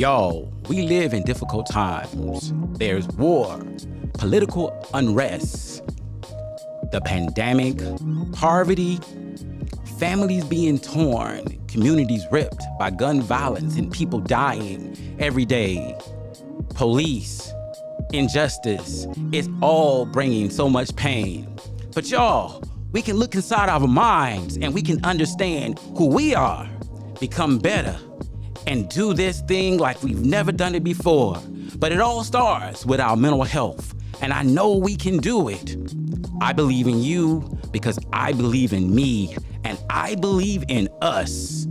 Y'all, we live in difficult times. There's war, political unrest, the pandemic, poverty, families being torn, communities ripped by gun violence and people dying every day, police, injustice. It's all bringing so much pain. But y'all, we can look inside our minds and we can understand who we are, become better, and do this thing like we've never done it before. But it all starts with our mental health, and I know we can do it. I believe in you because I believe in me, and I believe in us.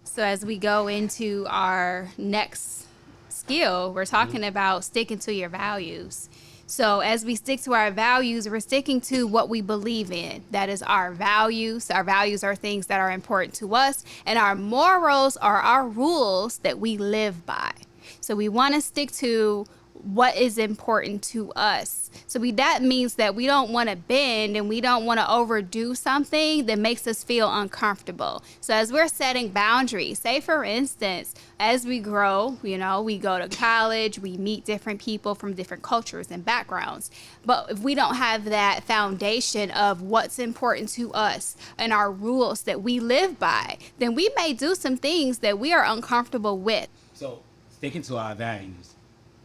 So as we go into our next skill, we're talking about sticking to your values. So as we stick to our values, we're sticking to what we believe in. That is our values. Our values are things that are important to us, and our morals are our rules that we live by. So we want to stick to what is important to us. So that means that we don't want to bend and we don't want to overdo something that makes us feel uncomfortable. So as we're setting boundaries, say for instance, as we grow, we go to college, we meet different people from different cultures and backgrounds. But if we don't have that foundation of what's important to us and our rules that we live by, then we may do some things that we are uncomfortable with. So sticking to our values,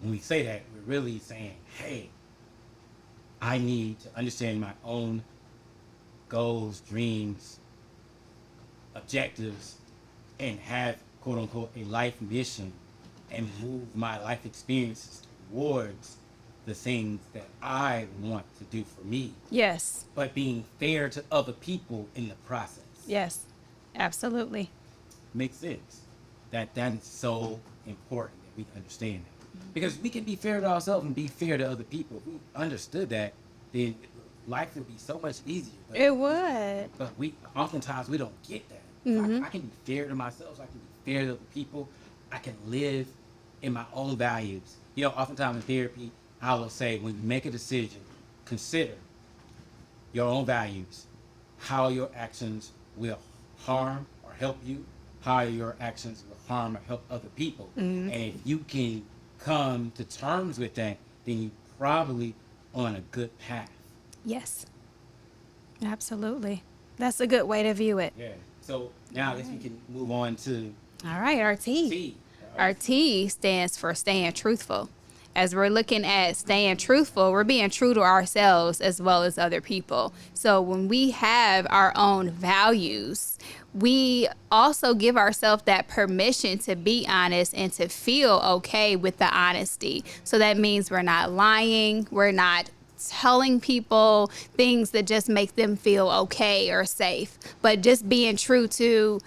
when we say that, we're really saying, hey, I need to understand my own goals, dreams, objectives, and have, quote unquote, a life mission and move my life experiences towards the things that I want to do for me. Yes. But being fair to other people in the process. Yes, absolutely. Makes sense. That is so important that we understand that. Because we can be fair to ourselves and be fair to other people. If we understood that, then life would be so much easier. But it would. But oftentimes we don't get that. I can be fair to myself. I can be fair to other people. I can live in my own values. Oftentimes in therapy, I will say, when you make a decision, consider your own values, how your actions will harm or help you, how your actions will harm or help other people. And if you can come to terms with that, then you're probably on a good path. Yes, absolutely. That's a good way to view it. Yeah. So now I guess we can move on to all right, our T. T. Our T stands for staying truthful. As we're looking at staying truthful, we're being true to ourselves as well as other people. So when we have our own values, we also give ourselves that permission to be honest and to feel okay with the honesty. So that means we're not lying, we're not telling people things that just make them feel okay or safe, but just being true to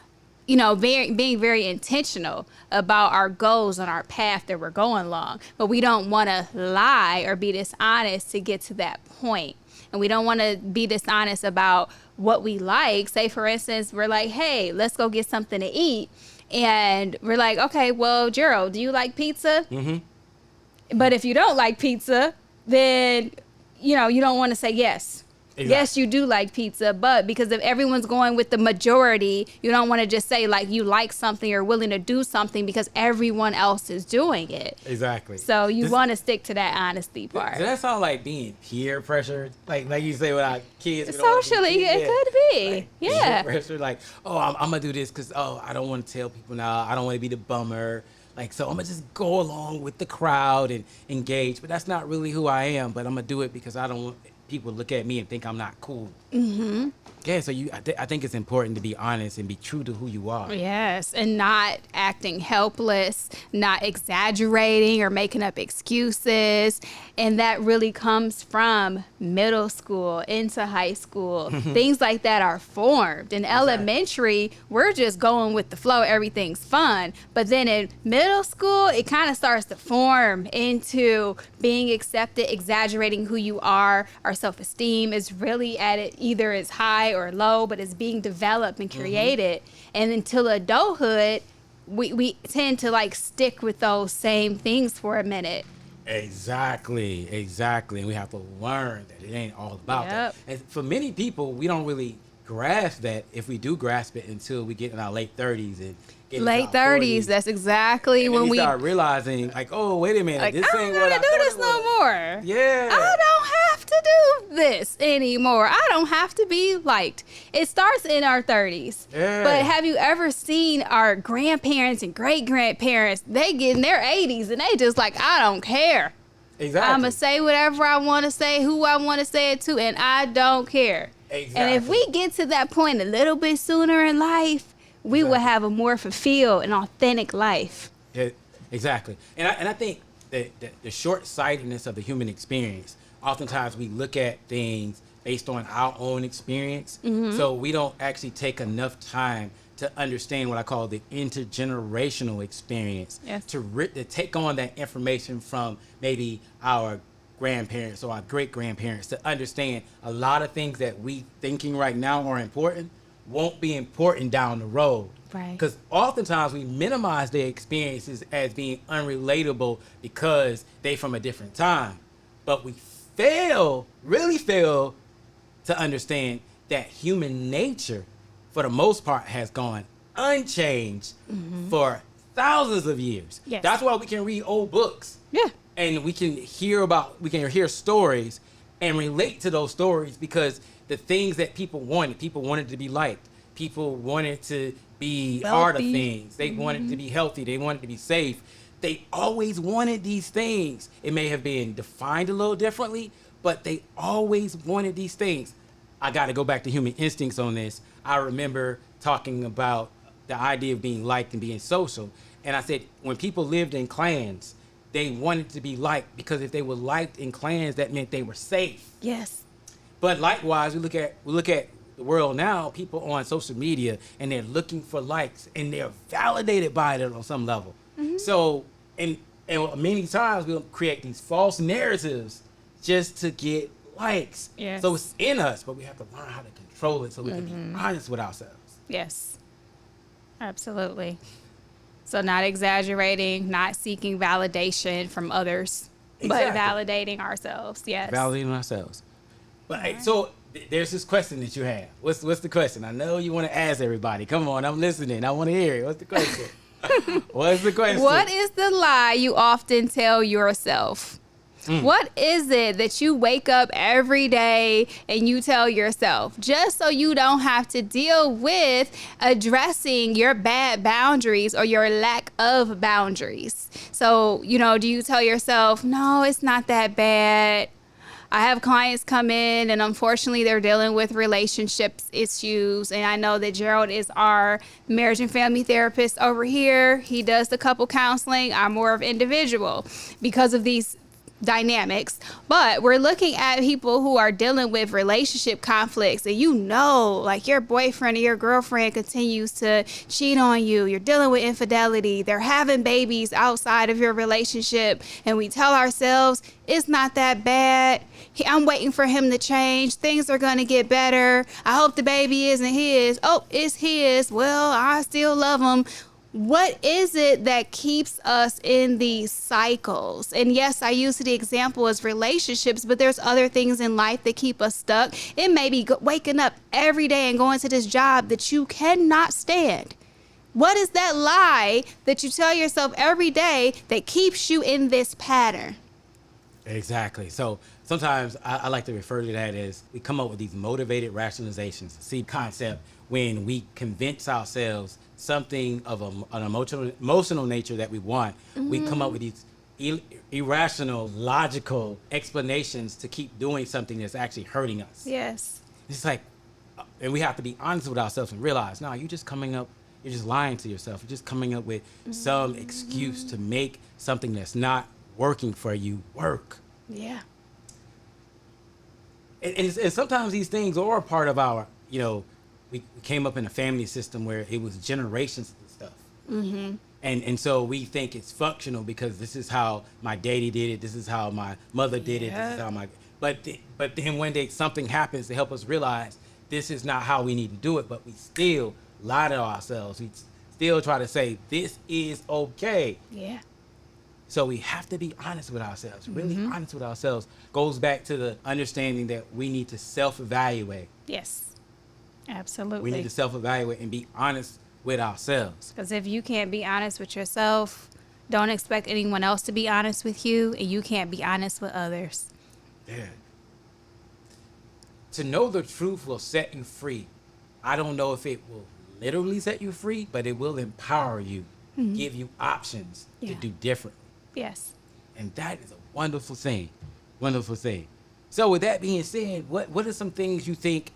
being very intentional about our goals and our path that we're going along. But we don't want to lie or be dishonest to get to that point. And we don't want to be dishonest about what we like. Say, for instance, we're like, hey, let's go get something to eat. And we're like, okay, well, Gerald, do you like pizza? Mm-hmm. But if you don't like pizza, then, you don't want to say yes. Exactly. Yes, you do like pizza, but because if everyone's going with the majority, you don't want to just say like you like something or willing to do something because everyone else is doing it. Exactly. So you want to stick to that honesty part. Does that sound like being peer pressured? Like you say with our kids. Socially, it could be. Like, yeah. Peer pressure, like, oh, I'm gonna do this because I don't want to tell people now. I don't want to be the bummer. Like, so I'm gonna just go along with the crowd and engage, but that's not really who I am. But I'm gonna do it because I don't want people to look at me and think I'm not cool. Mm-hmm. Yeah, so I think it's important to be honest and be true to who you are. Yes, and not acting helpless, not exaggerating or making up excuses. And that really comes from middle school into high school. Things like that are formed. In elementary, we're just going with the flow. Everything's fun. But then in middle school, it kind of starts to form into being accepted, exaggerating who you are. Our self-esteem is really at it, either it's high or low, but it's being developed and created. And until adulthood, we tend to like stick with those same things for a minute. Exactly. And we have to learn that it ain't all about that. And for many people, we don't really grasp that if we do grasp it until we get in our late 30s and get into Late our 30s, 40s, that's exactly and then when we we start realizing, like, oh, wait a minute, like, this I ain't don't what gotta I do thought this it no was. more. Yeah. I don't have to do this anymore. I don't have to be liked. It starts in our 30s. Yeah. But have you ever seen our grandparents and great grandparents? They get in their 80s and they just like, I don't care. Exactly. I'm going to say whatever I want to say, who I want to say it to, and I don't care. Exactly. And if we get to that point a little bit sooner in life, we will have a more fulfilled and authentic life. Yeah, exactly. And I think that the short-sightedness of the human experience, oftentimes we look at things based on our own experience. So we don't actually take enough time to understand what I call the intergenerational experience, Yes. to take on that information from maybe our grandparents or our great-grandparents, to understand a lot of things that we thinking right now are important won't be important down the road. Right. Because oftentimes we minimize their experiences as being unrelatable because they from a different time. But we really fail to understand that human nature, for the most part, has gone unchanged for thousands of years. Yes. That's why we can read old books. Yeah. And we can hear stories and relate to those stories, because the things that people wanted to be liked. People wanted to be part of Wealthy. things. They wanted to be healthy. They wanted to be safe. They always wanted these things. It may have been defined a little differently, but they always wanted these things. I got to go back to human instincts on this. I remember talking about the idea of being liked and being social. And I said, when people lived in clans, they wanted to be liked, because if they were liked in clans, that meant they were safe. Yes. But likewise, we look at the world now, people on social media, and they're looking for likes, and they're validated by it on some level. So, and many times we'll create these false narratives just to get likes. Yes. So it's in us, but we have to learn how to control it so we can be honest with ourselves. Yes. Absolutely. So not exaggerating, not seeking validation from others, Exactly. but validating ourselves. Yes. Validating ourselves. But hey, so there's this question that you have. What's the question? I know you want to ask everybody. Come on, I'm listening. I want to hear it. What's the question? What's the question? What is the lie you often tell yourself? What is it that you wake up every day and you tell yourself, just so you don't have to deal with addressing your bad boundaries or your lack of boundaries? So, do you tell yourself, no, it's not that bad? I have clients come in and unfortunately they're dealing with relationships issues. And I know that Gerald is our marriage and family therapist over here. He does the couple counseling. I'm more of individual because of these dynamics. But we're looking at people who are dealing with relationship conflicts, and like your boyfriend or your girlfriend continues to cheat on you. You're dealing with infidelity. They're having babies outside of your relationship. And we tell ourselves, it's not that bad. I'm waiting for him to change. Things are going to get better. I hope the baby isn't his. Oh, it's his. Well, I still love him. What is it that keeps us in these cycles? And yes, I use the example as relationships, but there's other things in life that keep us stuck. It may be waking up every day and going to this job that you cannot stand. What is that lie that you tell yourself every day that keeps you in this pattern? Exactly. So sometimes I like to refer to that as we come up with these motivated rationalizations. See concept when we convince ourselves something of an emotional nature that we want. We come up with these irrational, logical explanations to keep doing something that's actually hurting us. Yes. It's like, and we have to be honest with ourselves and realize, no, you're just lying to yourself. You're just coming up with some excuse to make something that's not working for you work. Yeah. And sometimes these things are part of our, we came up in a family system where it was generations of stuff. Mm-hmm. And so we think it's functional because this is how my daddy did it. This is how my mother did it. This is how but then one day something happens to help us realize this is not how we need to do it. But we still lie to ourselves. We still try to say this is okay. Yeah. So we have to be honest with ourselves, really honest with ourselves. Goes back to the understanding that we need to self-evaluate. Yes. Absolutely. We need to self-evaluate and be honest with ourselves. Because if you can't be honest with yourself, don't expect anyone else to be honest with you, and you can't be honest with others. Yeah. To know the truth will set you free. I don't know if it will literally set you free, but it will empower you, give you options to Yeah. do differently. Yes. And that is a wonderful thing. Wonderful thing. So with that being said, what are some things you think,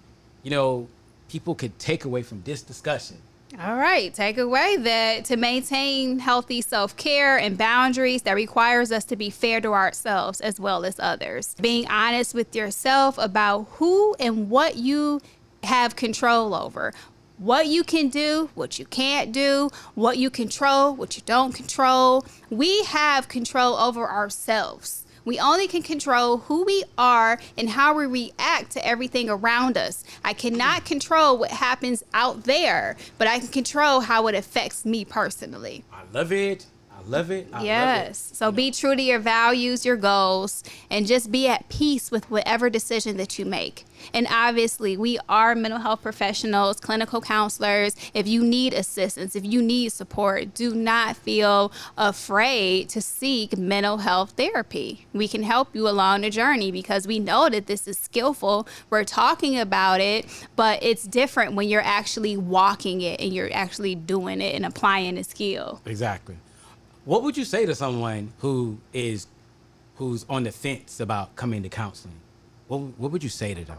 people could take away from this discussion? All right. Take away that to maintain healthy self-care and boundaries, that requires us to be fair to ourselves as well as others. Being honest with yourself about who and what you have control over. What you can do, what you can't do, what you control, what you don't control. We have control over ourselves. We only can control who we are and how we react to everything around us. I cannot control what happens out there, but I can control how it affects me personally. I love it. I love it. I Yes. love it. So be true to your values, your goals, and just be at peace with whatever decision that you make. And obviously, we are mental health professionals, clinical counselors. If you need assistance, if you need support, do not feel afraid to seek mental health therapy. We can help you along the journey because we know that this is skillful. We're talking about it, but it's different when you're actually walking it and you're actually doing it and applying the skill. Exactly. What would you say to someone who's on the fence about coming to counseling? What would you say to them?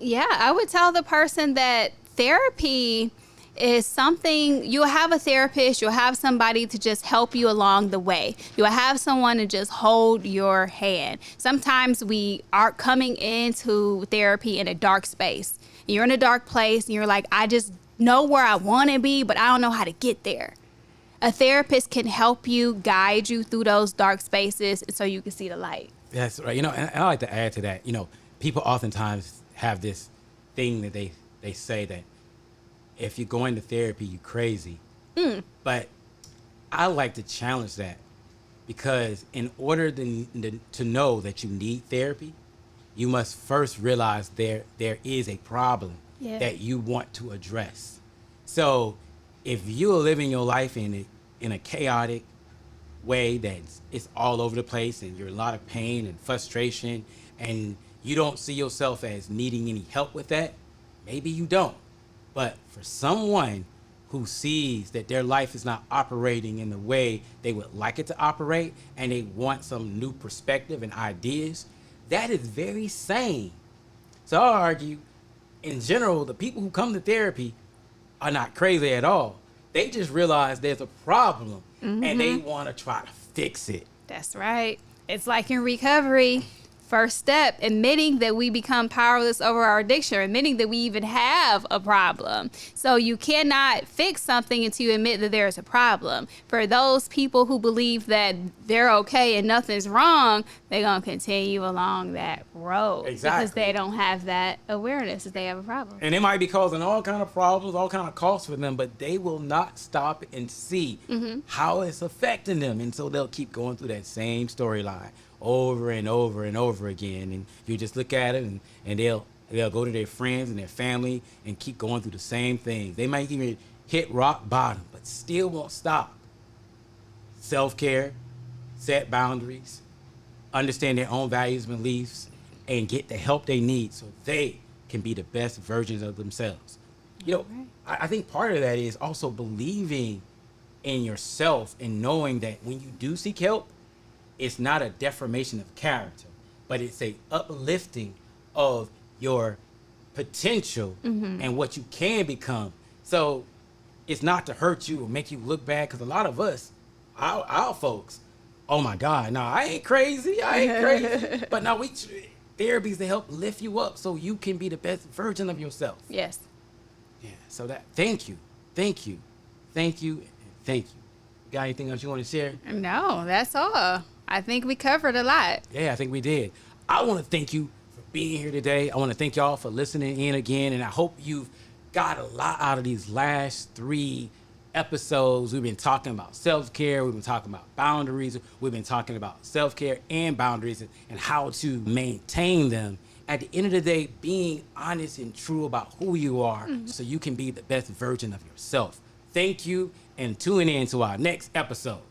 Yeah, I would tell the person that therapy is something. You'll have a therapist, you'll have somebody to just help you along the way. You'll have someone to just hold your hand. Sometimes we are coming into therapy in a dark space. You're in a dark place and you're like, I just know where I want to be, but I don't know how to get there. A therapist can help you, guide you through those dark spaces so you can see the light. That's right. And I like to add to that, people oftentimes have this thing that they say that if you're going to therapy, you're crazy. But I like to challenge that because in order to know that you need therapy, you must first realize there is a problem that you want to address. So if you're living your life in a chaotic way that it's all over the place and you're in a lot of pain and frustration and you don't see yourself as needing any help with that, maybe you don't. But for someone who sees that their life is not operating in the way they would like it to operate and they want some new perspective and ideas, that is very sane. So I'll argue, in general, the people who come to therapy are not crazy at all. They just realize there's a problem and they want to try to fix it. That's right. It's like in recovery. First step, admitting that we become powerless over our addiction, admitting that we even have a problem. So you cannot fix something until you admit that there's a problem. For those people who believe that they're okay and nothing's wrong, they're going to continue along that road. Exactly. Because they don't have that awareness that they have a problem. And it might be causing all kind of problems, all kind of costs for them, but they will not stop and see how it's affecting them. And so they'll keep going through that same storyline over and over and over again. And you just look at it and they'll go to their friends and their family and keep going through the same thing. They might even hit rock bottom, but still won't stop. Self-care, set boundaries, understand their own values and beliefs, and get the help they need so they can be the best versions of themselves. I think part of that is also believing in yourself and knowing that when you do seek help, it's not a deformation of character, but it's a uplifting of your potential and what you can become. So it's not to hurt you or make you look bad, because a lot of us, our folks, oh my God, no, I ain't crazy. But no, therapies to help lift you up so you can be the best version of yourself. Yes. Yeah. So thank you. Got anything else you want to share? No, that's all. I think we covered a lot. Yeah, I think we did. I want to thank you for being here today. I want to thank y'all for listening in again, and I hope you've got a lot out of these last 3 episodes. We've been talking about self-care. We've been talking about boundaries. We've been talking about self-care and boundaries and how to maintain them. at the end of the day, being honest and true about who you are so you can be the best version of yourself. Thank you, and tune in to our next episode.